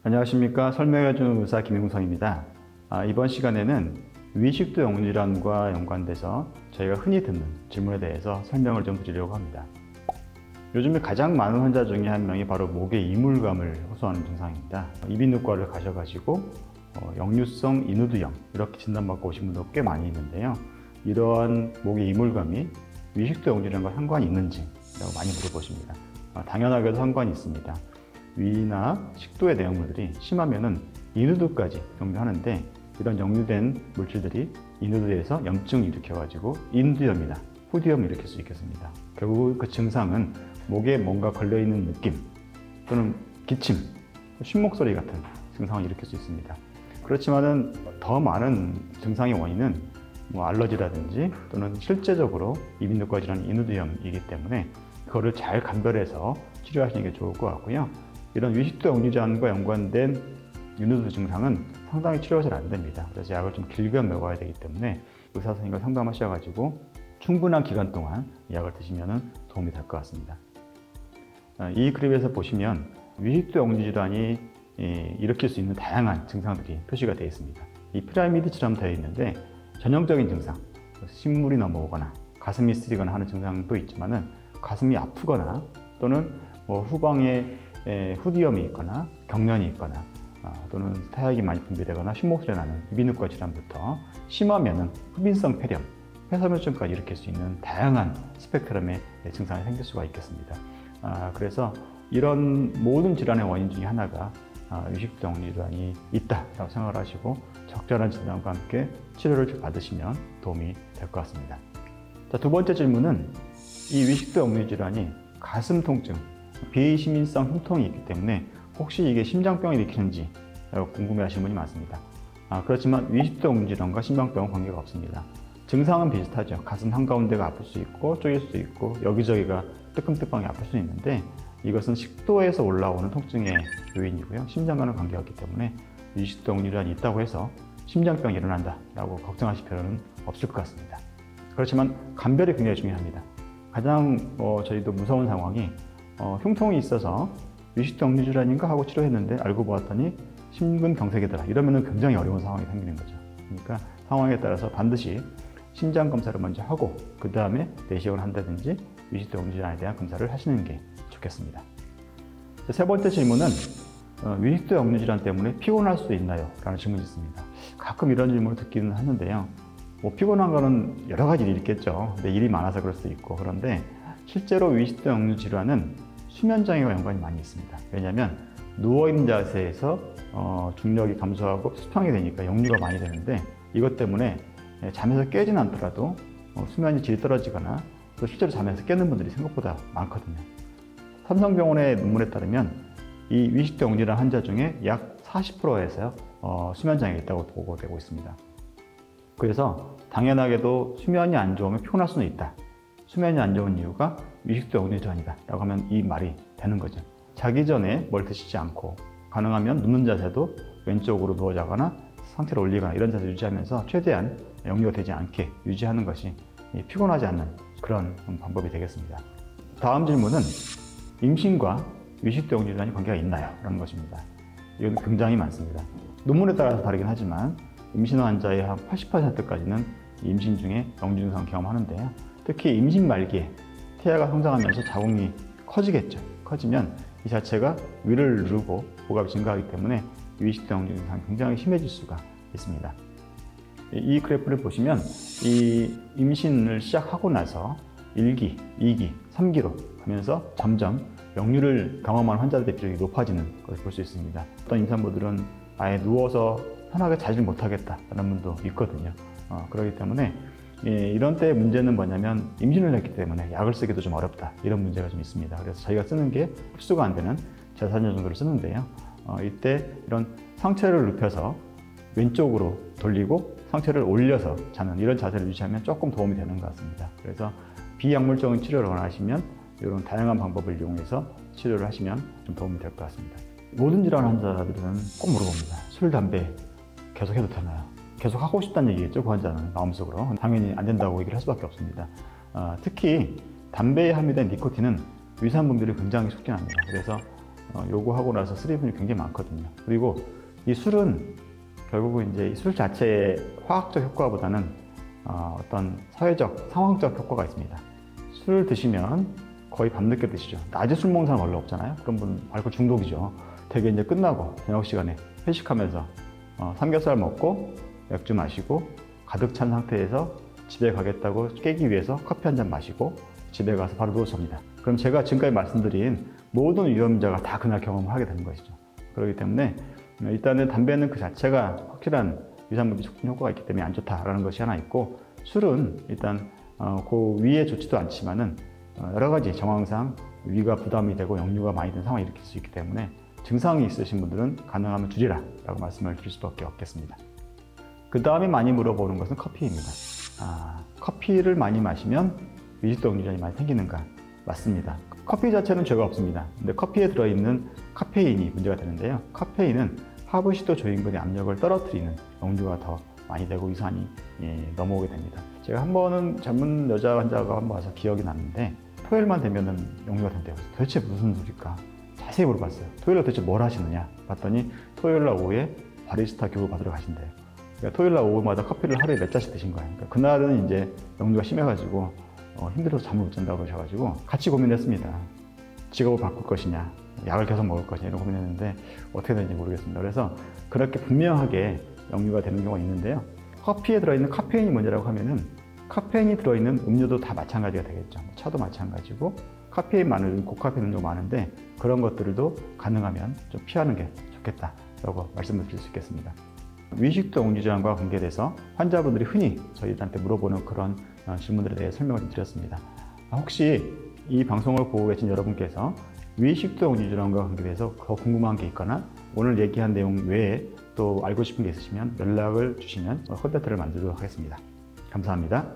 안녕하십니까. 설명해주는 의사 김용성입니다. 이번 시간에는 위식도 역류질환과 연관돼서 저희가 흔히 듣는 질문에 대해서 설명을 좀 드리려고 합니다. 요즘에 가장 많은 환자 중에 한 명이 바로 목에 이물감을 호소하는 증상입니다. 이비인후과를 가셔가지고 역류성 인후두염 이렇게 진단받고 오신 분도 꽤 많이 있는데요. 이러한 목의 이물감이 위식도 역류질환과 상관이 있는지 라고 많이 물어보십니다. 당연하게도 상관이 있습니다. 위나 식도의 내용물들이 심하면은 인후두까지 역류하는데, 이런 역류된 물질들이 인후두에서 염증을 일으켜가지고 인두염이나 후두염을 일으킬 수 있겠습니다. 결국 그 증상은 목에 뭔가 걸려있는 느낌 또는 기침, 쉰목소리 같은 증상을 일으킬 수 있습니다. 그렇지만은 더 많은 증상의 원인은 알러지라든지 또는 실제적으로 이비인후과 질환이 인후두염이기 때문에 그거를 잘 감별해서 치료하시는 게 좋을 것 같고요. 이런 위식도 역류질환과 연관된 인후두 증상은 상당히 치료가 잘 안 됩니다. 그래서 약을 좀 길게 먹어야 되기 때문에 의사 선생님과 상담하셔가지고 충분한 기간 동안 약을 드시면 도움이 될 것 같습니다. 이 그림에서 보시면 위식도 역류질환이 일으킬 수 있는 다양한 증상들이 표시가 되어 있습니다. 이 피라미드처럼 되어 있는데, 전형적인 증상, 신물이 넘어오거나 가슴이 쓰리거나 하는 증상도 있지만은 가슴이 아프거나 또는 후방에 후두염이 있거나 경련이 있거나 또는 태약이 많이 분비되거나 쉰목소리 나는 이비인후과 질환부터 심하면은 흡인성 폐렴, 폐섬유증까지 일으킬 수 있는 다양한 스펙트럼의 증상이 생길 수가 있겠습니다. 그래서 이런 모든 질환의 원인 중에 하나가 위식도 역류질환이 있다라고 생각을 하시고 적절한 진단과 함께 치료를 받으시면 도움이 될 것 같습니다. 자, 두 번째 질문은 이 위식도 역류질환이 가슴 통증, 비시민성 흉통이 있기 때문에 혹시 이게 심장병을 일으키는지 궁금해하시는 분이 많습니다. 그렇지만 위식도 역류질환과 심장병은 관계가 없습니다. 증상은 비슷하죠. 가슴 한가운데가 아플 수 있고 쪼일 수 있고 여기저기가 뜨끔뜨끔하게 아플 수 있는데, 이것은 식도에서 올라오는 통증의 요인이고요. 심장과는 관계가 없기 때문에 위식도 역류질환이 있다고 해서 심장병이 일어난다라고 걱정하실 필요는 없을 것 같습니다. 그렇지만 감별이 굉장히 중요합니다. 가장 저희도 무서운 상황이 흉통이 있어서 위식도 역류질환인가 하고 치료했는데 알고 보았더니 심근경색이더라, 이러면 굉장히 어려운 상황이 생기는 거죠. 그러니까 상황에 따라서 반드시 심장 검사를 먼저 하고 그 다음에 내시경을 한다든지 위식도 역류질환에 대한 검사를 하시는 게 좋겠습니다. 세 번째 질문은 위식도 역류질환 때문에 피곤할 수 있나요? 라는 질문이 있습니다. 가끔 이런 질문을 듣기는 하는데요. 피곤한 거는 여러 가지 일이 있겠죠. 근데 일이 많아서 그럴 수 있고, 그런데 실제로 위식도 역류질환은 수면장애와 연관이 많이 있습니다. 왜냐하면 누워있는 자세에서 중력이 감소하고 수평이 되니까 역류가 많이 되는데, 이것 때문에 잠에서 깨지는 않더라도 수면의 질이 떨어지거나 또 실제로 잠에서 깨는 분들이 생각보다 많거든요. 삼성병원의 논문에 따르면 이 위식도 역류질환 환자 중에 약 40%에서 수면장애가 있다고 보고되고 있습니다. 그래서 당연하게도 수면이 안 좋으면 피곤할 수는 있다. 수면이 안 좋은 이유가 위식도 역류질환이다 라고 하면 이 말이 되는 거죠. 자기 전에 뭘 드시지 않고 가능하면 눕는 자세도 왼쪽으로 누워 자거나 상태를 올리거나 이런 자세를 유지하면서 최대한 역류가 되지 않게 유지하는 것이 피곤하지 않는 그런 방법이 되겠습니다. 다음 질문은 임신과 위식도 역류질환이 관계가 있나요? 라는 것입니다. 이건 굉장히 많습니다. 논문에 따라서 다르긴 하지만 임신 환자의 한 80%까지는 임신 중에 역류 증상을 경험하는데요. 특히 임신 말기에 태아가 성장하면서 자궁이 커지겠죠. 커지면 이 자체가 위를 누르고 복압이 증가하기 때문에 위식도 역류 증상이 굉장히 심해질 수가 있습니다. 이 그래프를 보시면 이 임신을 시작하고 나서 1기, 2기, 3기로 가면서 점점 역류를 경험한 환자들의 비율이 높아지는 것을 볼 수 있습니다. 어떤 임산부들은 아예 누워서 편하게 자질 못하겠다라는 분도 있거든요. 그렇기 때문에 이런 때의 문제는 뭐냐면 임신을 했기 때문에 약을 쓰기도 좀 어렵다, 이런 문제가 좀 있습니다. 그래서 저희가 쓰는 게 흡수가 안 되는 제사제 정도를 쓰는데요. 이때 이런 상체를 눕혀서 왼쪽으로 돌리고 상체를 올려서 자는 이런 자세를 유지하면 조금 도움이 되는 것 같습니다. 그래서 비약물적인 치료를 원하시면 이런 다양한 방법을 이용해서 치료를 하시면 좀 도움이 될 것 같습니다. 모든 질환 환자들은 꼭 물어봅니다. 술, 담배 계속 해도 되나요? 계속 하고 싶다는 얘기겠죠, 그 환자는 마음속으로. 당연히 안 된다고 얘기를 할 수밖에 없습니다. 특히 담배에 함유된 니코틴은 위산 분비를 굉장히 촉진합니다. 그래서 요구하고 나서 쓰리분이 굉장히 많거든요. 그리고 이 술은 결국은 이제 술 자체의 화학적 효과보다는 어떤 사회적, 상황적 효과가 있습니다. 술을 드시면 거의 밤늦게 드시죠. 낮에 술 먹는 사람 원래 없잖아요. 그런 분 알코올 중독이죠. 되게 이제 끝나고 저녁 시간에 회식하면서 삼겹살 먹고 맥주 마시고 가득 찬 상태에서 집에 가겠다고 깨기 위해서 커피 한 잔 마시고 집에 가서 바로 누워서 잡니다. 그럼 제가 지금까지 말씀드린 모든 위험자가 다 그날 경험을 하게 되는 것이죠. 그렇기 때문에 일단은 담배는 그 자체가 확실한 위산물질 촉진 효과가 있기 때문에 안 좋다라는 것이 하나 있고, 술은 일단 그 위에 좋지도 않지만은 여러 가지 정황상 위가 부담이 되고 역류가 많이 된 상황을 일으킬 수 있기 때문에 증상이 있으신 분들은 가능하면 줄이라 라고 말씀을 드릴 수밖에 없겠습니다. 그 다음에 많이 물어보는 것은 커피입니다. 커피를 많이 마시면 위식도 역류전이 많이 생기는가? 맞습니다. 커피 자체는 죄가 없습니다. 근데 커피에 들어있는 카페인이 문제가 되는데요. 카페인은 하부시도 조인근의 압력을 떨어뜨리는 역류가 더 많이 되고 위산이 넘어오게 됩니다. 제가 한 번은 전문 여자 환자가 한 번 와서 기억이 났는데, 토요일만 되면은 역류가 된대요. 도대체 무슨 소리일까? 자세히 물어봤어요. 토요일날 도대체 뭘 하시느냐? 봤더니 토요일날 오후에 바리스타 교육 받으러 가신대요. 그러니까 토요일날 오후마다 커피를 하루에 몇 잔씩 드신 거예요. 그러니까 그날은 이제 역류가 심해가지고 힘들어서 잠을 못 잔다고 그러셔가지고 같이 고민했습니다. 직업을 바꿀 것이냐, 약을 계속 먹을 것이냐 이런 고민했는데 어떻게 되는지 모르겠습니다. 그래서 그렇게 분명하게 역류가 되는 경우가 있는데요. 커피에 들어있는 카페인이 문제라고 하면은 카페인이 들어있는 음료도 다 마찬가지가 되겠죠. 차도 마찬가지고 카페인 많은 고카페인 음료 많은데 그런 것들도 가능하면 좀 피하는 게 좋겠다라고 말씀을 드릴 수 있겠습니다. 위식도 역류질환과 관계돼서 환자분들이 흔히 저희한테 물어보는 그런 질문들에 대해 설명을 좀 드렸습니다. 혹시 이 방송을 보고 계신 여러분께서 위식도 역류질환과 관계돼서 더 궁금한 게 있거나 오늘 얘기한 내용 외에 또 알고 싶은 게 있으시면 연락을 주시면 콘텐츠를 만들도록 하겠습니다. 감사합니다.